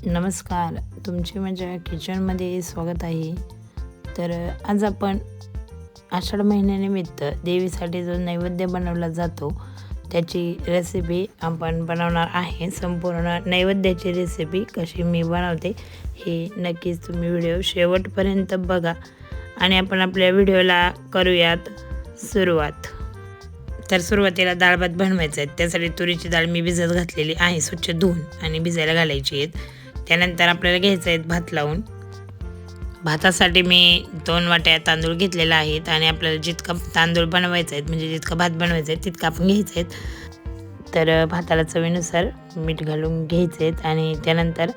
नमस्कार, तुमचे माझ्या किचनमध्ये स्वागत आहे. तर आज आपण आषाढ महिन्यानिमित्त देवीसाठी जो नैवेद्य बनवला जातो त्याची रेसिपी आपण बनवणार आहे. संपूर्ण नैवेद्याची रेसिपी कशी मी बनवते हे नक्कीच तुम्ही व्हिडिओ शेवटपर्यंत बघा आणि आपण आपल्या व्हिडिओला करूयात सुरुवात. तर सुरुवातीला डाळ भात बनवायचा आहे. त्यासाठी तुरीची डाळ मी भिजत घातलेली आहे, स्वच्छ धुवून आणि भिजायला घालायची आहेत. त्यानंतर आपल्याला घ्यायचं आहे भात लावून. भातासाठी मी 2 वाट्या तांदूळ घेतलेला आहेत आणि आपल्याला जितका तांदूळ बनवायचा आहे म्हणजे जितका भात बनवायचा आहे तितका आपण घ्यायचं आहे. तर भाताला चवीनुसार मीठ घालून घ्यायचं आहेत आणि त्यानंतर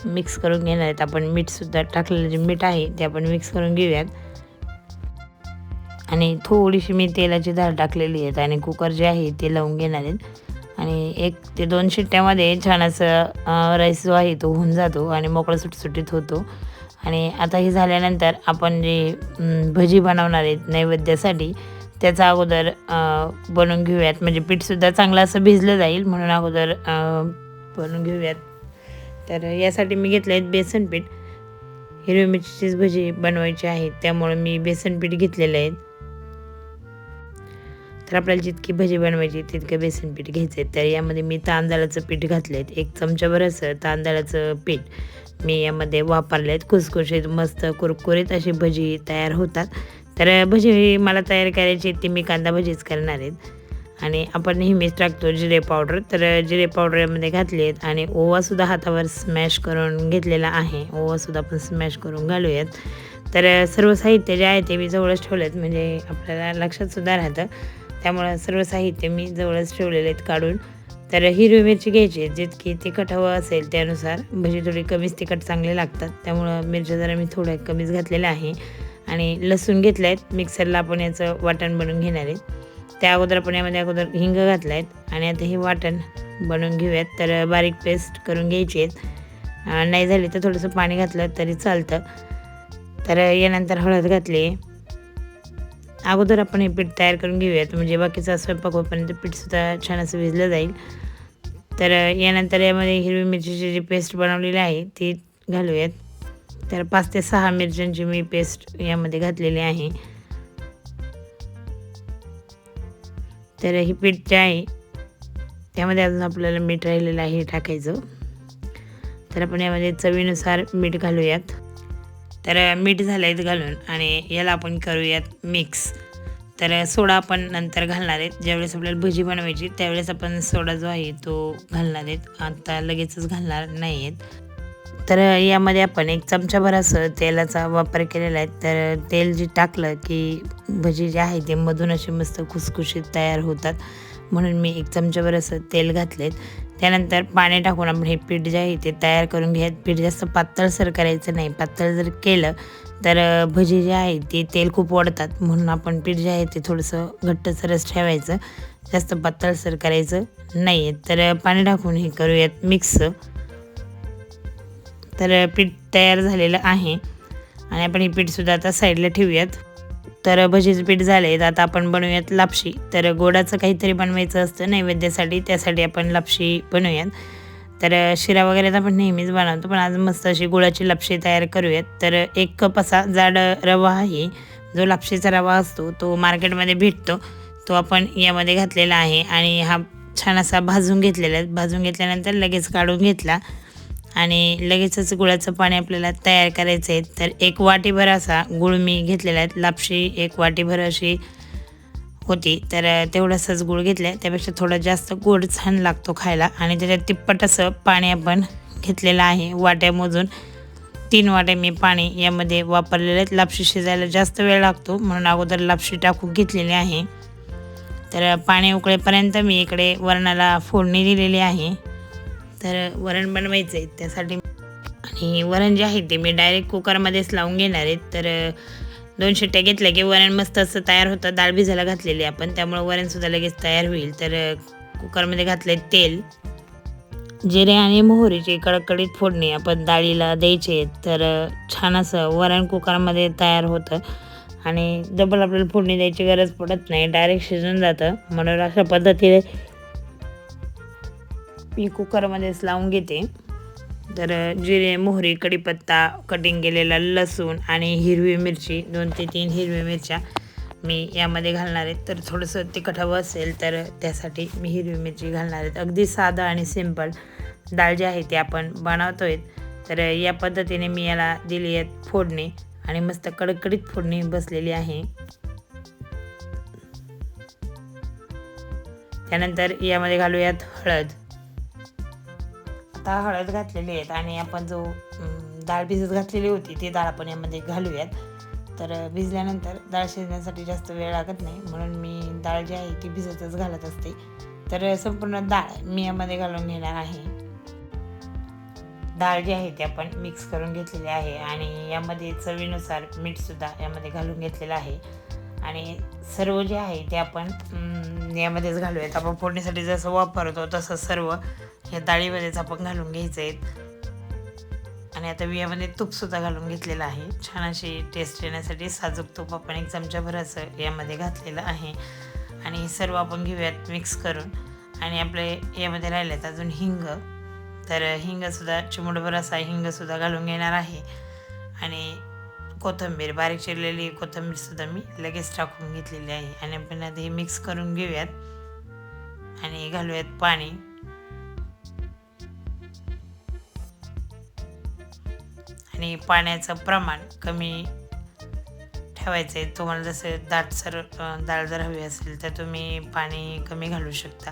मिक्स करून घेणार आहेत. आपण मीठसुद्धा टाकलेलं जे मीठ आहे ते आपण मिक्स करून घेऊयात. आणि थोडीशी मी तेलाची धार टाकलेली आहेत आणि कुकर जे आहे ते लावून घेणार आहेत. आणि 1 ते 2 शिट्ट्यामध्ये छान असं राईस जो आहे तो होऊन जातो आणि मोकळा सुटसुटीत होतो. आणि आता हे झाल्यानंतर आपण जे भजी बनवणार आहेत नैवेद्यासाठी त्याचा अगोदर बनवून घेऊयात. म्हणजे पीठसुद्धा चांगलं असं भिजलं जाईल म्हणून अगोदर बनवून घेऊयात. तर यासाठी मी घेतलं आहे बेसन पीठ. हिरवी मिरचीचीच भजी बनवायची आहे त्यामुळे मी बेसन पीठ घेतलेलं आहे. तर आपल्याला जितकी भजी बनवायची तितकं बेसन पीठ घ्यायचं आहे. तर यामध्ये मी तांदळाचं पीठ घातलं आहे. 1 चमचाभर असं तांदळाचं पीठ मी यामध्ये वापरले आहेत. खुसखुशीत मस्त कुरकुरीत अशी भजी तयार होतात. तर भजी मला तयार करायची ती मी कांदा भजीच करणार आहेत. आणि आपण नेहमीच टाकतो जिरे पावडर. तर जिरे पावडर यामध्ये घातले आहेत आणि ओवासुद्धा हातावर स्मॅश करून घेतलेला आहे. ओवासुद्धा आपण स्मॅश करून घालूयात. तर सर्व साहित्य जे आहे ते मी जवळच ठेवले आहेत म्हणजे आपल्याला लक्षातसुद्धा राहतं. त्यामुळं सर्व साहित्य मी जवळच ठेवलेले आहेत काढून. तर हिरवी मिरची घ्यायची, जितकी तिखट हवं असेल त्यानुसार. भजी थोडी कमीच तिखट चांगले लागतात त्यामुळं मिरच्या जरा मी थोड्या कमीच घातलेल्या आहे. आणि लसूण घेतले आहेत. मिक्सरला आपण याचं वाटण बनवून घेणार आहे. त्या अगोदर आपण यामध्ये अगोदर हिंग घातला आहेत आणि आता हे वाटण बनवून घेऊयात. तर बारीक पेस्ट करून घ्यायची आहेत. नाही झाली तर थोडंसं पाणी घातलं तरी चालतं. तर यानंतर हळद घातली. अगोदर आपण हे पीठ तयार करून घेऊयात म्हणजे बाकीचा स्वयंपाक होईपर्यंत पीठसुद्धा छान असं भिजलं जाईल. तर यानंतर यामध्ये हिरवी मिरचीची जी पेस्ट बनवलेली आहे ती घालूयात. तर 5 ते 6 मिरच्यांची मी पेस्ट यामध्ये घातलेली आहे. तर ही पीठ जे आहे त्यामध्ये अजून आपल्याला मीठ राहिलेलं आहे टाकायचं. तर आपण यामध्ये चवीनुसार मीठ घालूयात. तर मीठ झालं आहे घालून आणि याला आपण करूयात मिक्स. तर सोडा आपण नंतर घालणार आहेत. ज्यावेळेस आपल्याला भजी बनवायची त्यावेळेस आपण सोडा जो आहे तो घालणार आहेत, आता लगेचच घालणार नाही आहेत. तर यामध्ये आपण 1 चमचाभर असं तेलाचा वापर केलेला आहे. तर तेल जे टाकलं की भजी जे आहे ते मधून असे मस्त खुसखुशीत तयार होतात म्हणून मी 1 चमचाभर असं तेल घातलेत. त्यानंतर पाणी टाकून आपण हे पीठ जे आहे ते तयार करून घ्यायचं. पीठ जास्त पातळसर करायचं नाही. पातळ जर केलं तर भजी जे आहे ते तेल खूप ओढतात म्हणून आपण पीठ जे आहे ते थोडंसं घट्टसरच ठेवायचं, जास्त पातळसर करायचं नाही आहे. तर पाणी टाकून हे करूयात मिक्स. तर पीठ तयार झालेलं आहे आणि आपण हे पीठसुद्धा आता साईडला ठेवूयात. तर भजीचं पीठ झाले आहे. आता आपण बनवूयात लापशी. तर गोडाचं काहीतरी बनवायचं असतं नैवेद्यासाठी, त्यासाठी आपण लापशी बनवूयात. तर शिरा वगैरे तर आपण नेहमीच बनवतो पण आज मस्त अशी गुळाची लापशी तयार करूयात. तर 1 कप असा जाड रवा आहे. जो लापशीचा रवा असतो तो मार्केटमध्ये भेटतो, तो आपण यामध्ये घातलेला आहे आणि हा छान असा भाजून घेतलेला आहे. भाजून घेतल्यानंतर लगेच काढून घेतला आणि लगेचच गुळाचं पाणी आपल्याला तयार करायचं आहे. तर 1 वाटीभर असा गूळ मी घेतलेला आहे. लापशी 1 वाटीभर अशी होती तर तेवढंसंच गूळ घेतलं आहे. त्यापेक्षा थोडा जास्त गोड छान लागतो खायला. आणि त्याच्यात तिप्पट असं पाणी आपण घेतलेलं आहे. वाट्या मोजून 3 वाट्या मी पाणी यामध्ये वापरलेले आहेत. लापशी शिजायला जास्त वेळ लागतो म्हणून अगोदर लापशी टाकून घेतलेली आहे. तर पाणी उकळेपर्यंत मी इकडे वरणाला फोडणी दिलेली आहे. तर वरण बनवायचं आहे त्यासाठी आणि वरण जे आहे ते मी डायरेक्ट कुकरमध्येच लावून घेणार आहेत. तर 2 शिट्ट्या घेतल्या की वरण मस्त असं तयार होतं. डाळ भिजायला घातलेली आपण त्यामुळे वरणसुद्धा लगेच तयार होईल. तर कुकरमध्ये घातले तेल, जिरे आणि मोहरीची कडकडीत फोडणी आपण डाळीला द्यायची. तर छान असं वरण कुकरमध्ये तयार होतं आणि डबल आपल्याला फोडणी द्यायची गरज पडत नाही, डायरेक्ट शिजून जातं. म्हणून अशा पद्धतीने मी कुकरमध्येच लावून घेते. तर जिरे, मोहरी, कढीपत्ता, कटिंग केलेला लसूण आणि हिरवी मिरची 2 ते 3 हिरव्या मिरच्या मी यामध्ये घालणार आहे. तर थोडंसं तिखट हवं असेल तर त्यासाठी मी हिरवी मिरची घालणार आहे. अगदी साधं आणि सिंपल डाळ जी आहे ती आपण बनवतोय. तर या पद्धतीने मी याला दिली आहे फोडणी आणि मस्त कडकडीत फोडणी बसलेली आहे. त्यानंतर यामध्ये घालूयात हळद. आता हळद घातलेली आहेत आणि आपण जो डाळ भिजत घातलेली होती ती डाळ आपण यामध्ये घालूयात. तर भिजल्यानंतर डाळ शिजण्यासाठी जास्त वेळ लागत नाही, म्हणून मी डाळ जी आहे ती भिजतच घालत असते. तर संपूर्ण डाळ मी यामध्ये घालून घेणार आहे. डाळ जी आहे ती आपण मिक्स करून घेतलेली आहे आणि यामध्ये चवीनुसार मीठसुद्धा यामध्ये घालून घेतलेलं आहे. आणि सर्व जे आहे ते आपण यामध्येच घालूयात. आपण फोडणीसाठी जसं वापरतो तसं सर्व या डाळीमध्येच आपण घालून घ्यायचं आहे. आणि आता मी यामध्ये तूपसुद्धा घालून घेतलेलं आहे. छान अशी टेस्ट येण्यासाठी साजूक तूप आपण 1 चमचाभर असं यामध्ये घातलेलं आहे. आणि हे सर्व आपण घेऊयात मिक्स करून. आणि आपले यामध्ये राहिलेत अजून हिंग. तर हिंगसुद्धा चिमूटभर असा हिंगसुद्धा घालून घेणार आहे. आणि कोथिंबीर, बारीक चिरलेली कोथिंबीरसुद्धा मी लगेच टाकून घेतलेली आहे. आणि आपण आता हे मिक्स करून घेऊयात आणि घालूयात पाणी. आणि पाण्याचं प्रमाण कमी ठेवायचं आहे. तुम्हाला जसं दाटसर डाळ जर हवी असेल तर तुम्ही पाणी कमी घालू शकता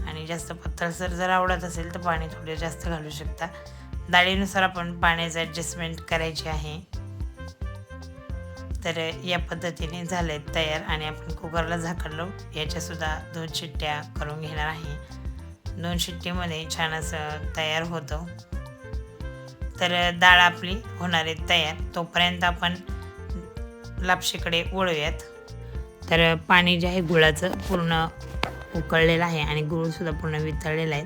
आणि जास्त पातळसर जर आवडत असेल तर पाणी थोडे जास्त घालू शकता. डाळीनुसार आपण पाण्याचं ॲडजस्टमेंट करायची आहे. तर या पद्धतीने झालं आहे तयार आणि आपण कुकरला झाकण लावून याच्यासुद्धा 2 शिट्ट्या करून घेणार आहे. 2 शिट्टीमध्ये छान असं तयार होतं. तर डाळ आपली होणार आहे तयार. तोपर्यंत आपण लापशीकडे वळूयात. तर पाणी जे आहे गुळाचं पूर्ण उकळलेलं आहे आणि गुळसुद्धा पूर्ण वितळलेला आहे.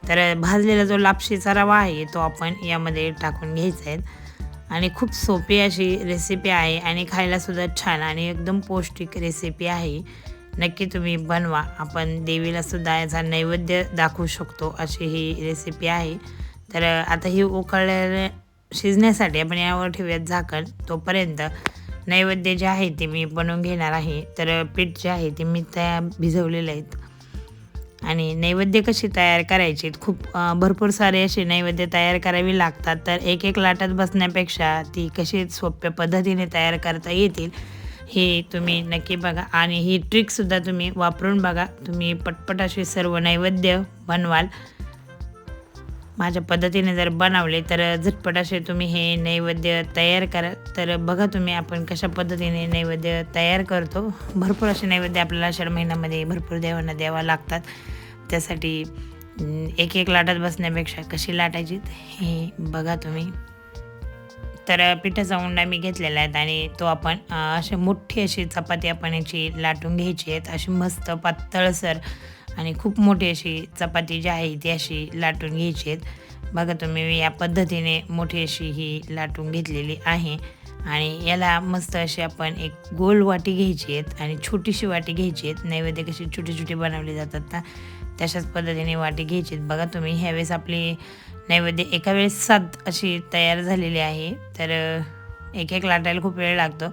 तर भाजलेला जो लापशीचा रवा आहे तो आपण यामध्ये टाकून घ्यायचा आहे. आणि खूप सोपी अशी रेसिपी आहे आणि खायलासुद्धा छान आणि एकदम पौष्टिक रेसिपी आहे. नक्की तुम्ही बनवा. आपण देवीलासुद्धा याचा नैवेद्य दाखवू शकतो अशी ही रेसिपी आहे. तर आता ही उकळलेल्या शिजण्यासाठी आपण यावर ठेवूयात झाकण. तोपर्यंत नैवेद्य जे आहे ते मी बनवून घेणार आहे. तर पीठ जे आहे ते मी भिजवलेलं आहेत. आणि नैवेद्य कशी तयार करायची, खूप भरपूर सारे असे नैवेद्य तयार करावी लागतात. तर एक लाटत बसण्यापेक्षा ती कशी सोप्या पद्धतीने तयार करता येतील हे तुम्ही नक्की बघा. आणि ही ट्रिकसुद्धा तुम्ही वापरून बघा. तुम्ही पटपट असे सर्व नैवेद्य बनवाल. माझ्या पद्धतीने जर बनवले तर झटपट असे तुम्ही हे नैवेद्य तयार करा. तर बघा तुम्ही आपण कशा पद्धतीने नैवेद्य तयार करतो. भरपूर असे नैवेद्य आपल्याला आषाढ महिन्यामध्ये भरपूर देवांना द्यावा लागतात. त्यासाठी एक लाटत बसण्यापेक्षा कशी लाटायची हे बघा तुम्ही. तर पिठाचा उंडा मी घेतलेला आहे आणि तो आपण अशी मोठी अशी चपाती आपण याची लाटून घ्यायची आहेत. अशी मस्त पातळसर आणि खूप मोठी अशी चपाती जी आहे ती अशी लाटून घ्यायची आहेत. बघा तुम्ही या पद्धतीने मोठी अशी ही लाटून घेतलेली आहे. आणि याला मस्त अशी आपण एक गोल वाटी घ्यायची आहेत आणि छोटीशी वाटी घ्यायची आहेत. नैवेद्य कशी छोटी छोटी बनवली जातात ना तशाच पद्धतीने वाटी घ्यायची आहेत. बघा तुम्ही ह्यावेळेस आपली नैवेद्य एका वेळेस 7 अशी तयार झालेली आहे. तर एक लाटायला खूप वेळ लागतो.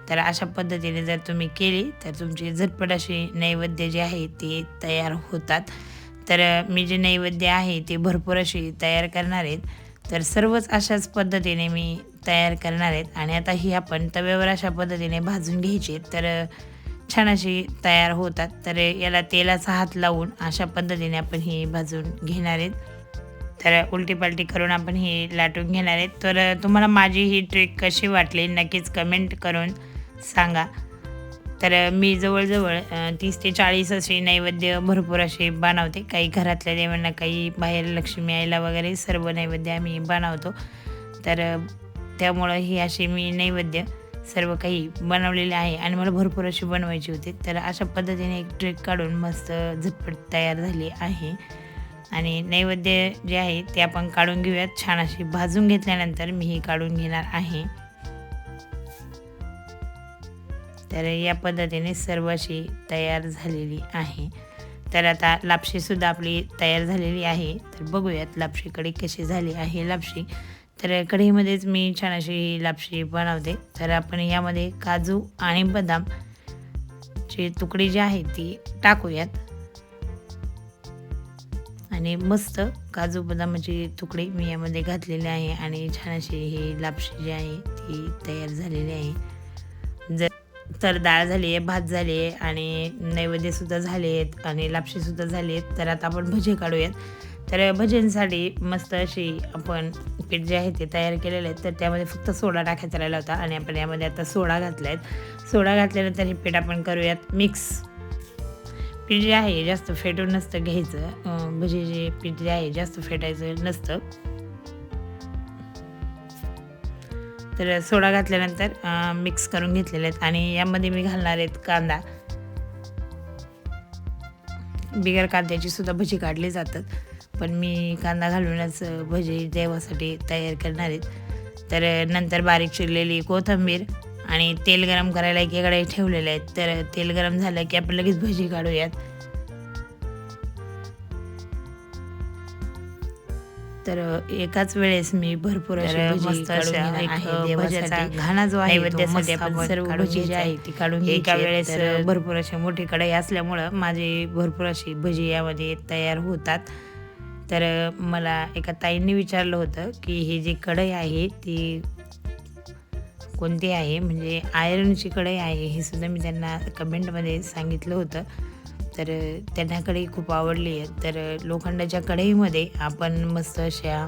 तर अशा पद्धतीने जर तुम्ही केली तर तुमची झटपट अशी नैवेद्य जे आहे ते तयार होतात. तर मी जे नैवेद्य आहे ते भरपूर अशी तयार करणार आहेत. तर सर्वच अशाच पद्धतीने मी तयार करणार आहेत. आणि आता ही आपण तव्यावर अशा पद्धतीने भाजून घ्यायची. तर छान अशी तयार होतात. तर याला तेलाचा हात लावून अशा पद्धतीने आपण ही भाजून घेणार आहेत. तर उलटीपालटी करून आपण ही लाटून घेणार आहेत. तर तुम्हाला माझी ही ट्रिक कशी वाटली नक्कीच कमेंट करून सांगा. तर मी जवळजवळ 30 ते 40 असे नैवेद्य भरपूर असे बनवते. काही घरातल्या देवांना, काही बाहेर लक्ष्मी आईला वगैरे सर्व नैवेद्य आम्ही बनवतो. तर त्यामुळं ही अशी मी नैवेद्य सर्व काही बनवलेले आहे आणि मला भरपूर अशी बनवायची होती. तर अशा पद्धतीने एक ट्रिक काढून मस्त झटपट तयार झाली आहे. आणि नैवेद्य जे आहे ते आपण काढून घेऊयात. छान अशी भाजून घेतल्यानंतर मी ही काढून घेणार आहे. तर या पद्धतीने सर्व अशी तयार झालेली आहे. तर आता लापशीसुद्धा आपली तयार झालेली आहे. तर बघूयात लापशी कढी कशी झाली आहे लापशी. तर कढईमध्येच मी छान अशी ही लापशी बनवते. तर आपण यामध्ये काजू आणि बदामची तुकडी जी आहे ती टाकूयात आणि मस्त काजू बदामाची तुकडी मी यामध्ये घातलेली आहे आणि छान अशी ही लापशी जी आहे ती तयार झालेली आहे. तर डाळ झाली आहे, भात झाली आहे आणि नैवेद्यसुद्धा झाले आहेत आणि लापशीसुद्धा झाली आहेत. तर आता आपण भजे काढूयात. तर भज्यांसाठी मस्त अशी आपण पीठ जे आहे ते तयार केलेलं आहे. तर त्यामध्ये फक्त सोडा टाकायचा राहिला होता आणि आपण यामध्ये आता सोडा घातला आहे. सोडा घातल्यानंतर हे पीठ आपण करूयात मिक्स. पीठ जे आहे जास्त फेटून नसतं घ्यायचं, भजीचे पीठ जे आहे जास्त फेटायचं नसतं. तर सोडा घातल्यानंतर मिक्स करून घेतलेले आहेत आणि यामध्ये मी घालणार आहेत कांदा. बिगर कांद्याची सुद्धा भजी काढली जातात, पण मी कांदा घालूनच भजी देवासाठी तयार करणार आहेत. तर नंतर बारीक चिरलेली कोथिंबीर आणि तेल गरम करायला एकीकडे ठेवलेलं आहे. तर तेल गरम झालं की आपण लगेच भजी काढूयात. तर एकाच वेळेस मी भरपूर मस्त भज्याचा घाणा जो आहे नैवेद्यासाठी आपण सर्व भजी जी आहे ती काढून एका वेळेस भरपूर अशी मोठी कढई असल्यामुळं माझी भरपूर अशी भजी यामध्ये तयार होतात. तर मला एका ताईंनी विचारलं होतं की ही जी कढई आहे ती कोणती आहे, म्हणजे आयर्नची कढई आहे हे सुद्धा मी त्यांना कमेंटमध्ये सांगितलं होतं. तर त्यांना कढई खूप आवडली आहे. तर लोखंडाच्या कढईमध्ये आपण मस्त अशा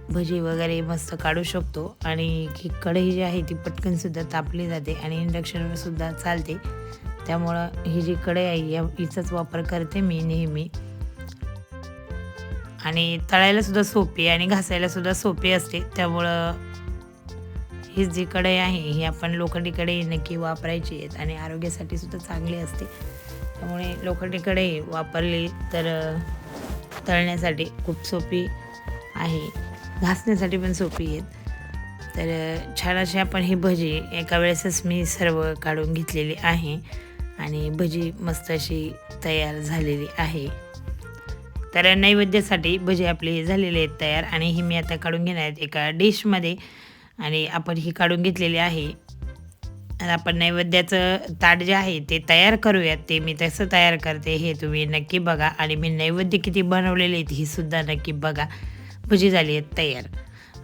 भजी वगैरे मस्त काढू शकतो आणि ही कढई जी आहे ती पटकनसुद्धा तापली जाते आणि इंडक्शनवर सुद्धा चालते. त्यामुळं ही जी कढई आहे हिचाच वापर करते मी नेहमी आणि तळायलासुद्धा सोपी आणि घासायलासुद्धा सोपी असते. त्यामुळं ही जी कढई आहे ही आपण लोखंडी कढई नक्की वापरायची आहेत आणि आरोग्यासाठी सुद्धा चांगली असते. त्यामुळे लोखंडी कढई वापरली तर तळण्यासाठी खूप सोपी आहे, घासण्यासाठी पण सोपी आहेत. तर छान अशी आपण ही भजी एका वेळेसच मी सर्व काढून घेतलेली आहे आणि भजी मस्त अशी तयार झालेली आहे. तर नैवेद्यासाठी भजी आपली झालेली आहेत तयार आणि ही मी आता काढून घेणार आहेत एका डिशमध्ये आणि आपण ही काढून घेतलेली आहे. आणि आपण नैवेद्याचं ताट जे आहे ते तयार करूयात. ते मी तसं तयार करते हे तुम्ही नक्की बघा आणि मी नैवेद्य किती बनवलेले आहेत ही सुद्धा नक्की बघा. भजी झाली आहेत तयार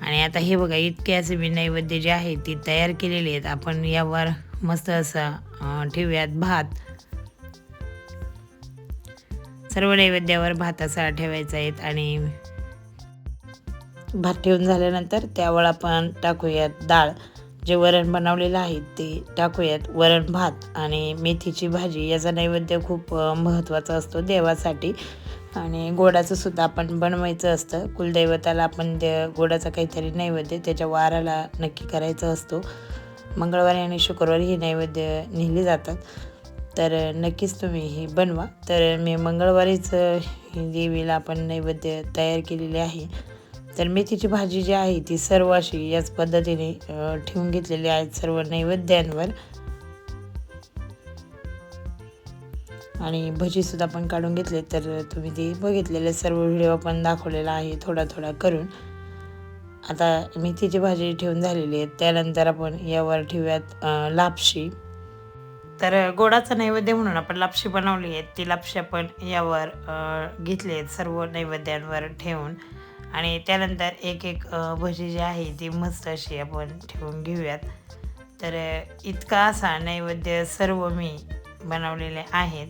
आणि आता हे बघा इतके असे मी नैवेद्य जे आहे ती तयार केलेली आहेत. आपण यावर मस्त असा ठेवूयात भात. सर्व नैवेद्यावर भात असा ठेवायचा आहेत आणि भात ठेवून झाल्यानंतर त्यावर आपण टाकूयात डाळ. जे वरण बनवलेलं आहे ते टाकूयात, वरण भात आणि मेथीची भाजी. याचा नैवेद्य खूप महत्त्वाचा असतो देवासाठी आणि गोडाचं सुद्धा आपण बनवायचं असतं. कुलदैवताला आपण गोडाचा काहीतरी नैवेद्य त्याच्या वाराला नक्की करायचं असतो. मंगळवारी आणि शुक्रवारी हे नैवेद्य नेले जातात. तर नक्कीच तुम्ही हे बनवा. तर मी मंगळवारीच ही देवीला आपण नैवेद्य तयार केलेले आहे. तर मेथीची भाजी जी आहे ती सर्व अशी याच पद्धतीने ठेवून घेतलेली आहेत सर्व नैवेद्यांवर आणि भजीसुद्धा आपण काढून घेतले. तर तुम्ही ते बघितलेले सर्व व्हिडिओ पण दाखवलेला आहे थोडा थोडा करून. आता मेथीची भाजी ठेवून झालेली आहे. त्यानंतर आपण यावर ठेवूयात लापशी. तर गोडाचा नैवेद्य म्हणून आपण लापशी बनवली आहे. ती लापशी आपण यावर घेतली आहेत सर्व नैवेद्यांवर ठेवून आणि त्यानंतर एक एक भजी जी आहे ती मस्त अशी आपण ठेवून घेऊयात. तर इतका असा नैवेद्य सर्व मी बनवलेले आहेत.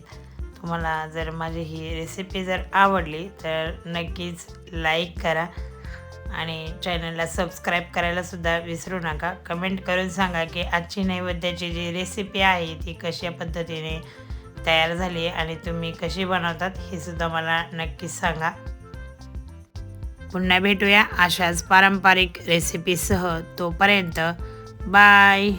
तुम्हाला जर माझी ही रेसिपी जर आवडली तर नक्कीच लाईक करा आणि चॅनलला सबस्क्राईब करायलासुद्धा विसरू नका. कमेंट करून सांगा की आजची नैवेद्याची जी रेसिपी आहे ती कशा पद्धतीने तयार झाली आणि तुम्ही कशी बनवतात हे सुद्धा मला नक्कीच सांगा. पुन्हा भेटूया अशाच पारंपरिक रेसिपीसह. तोपर्यंत बाय.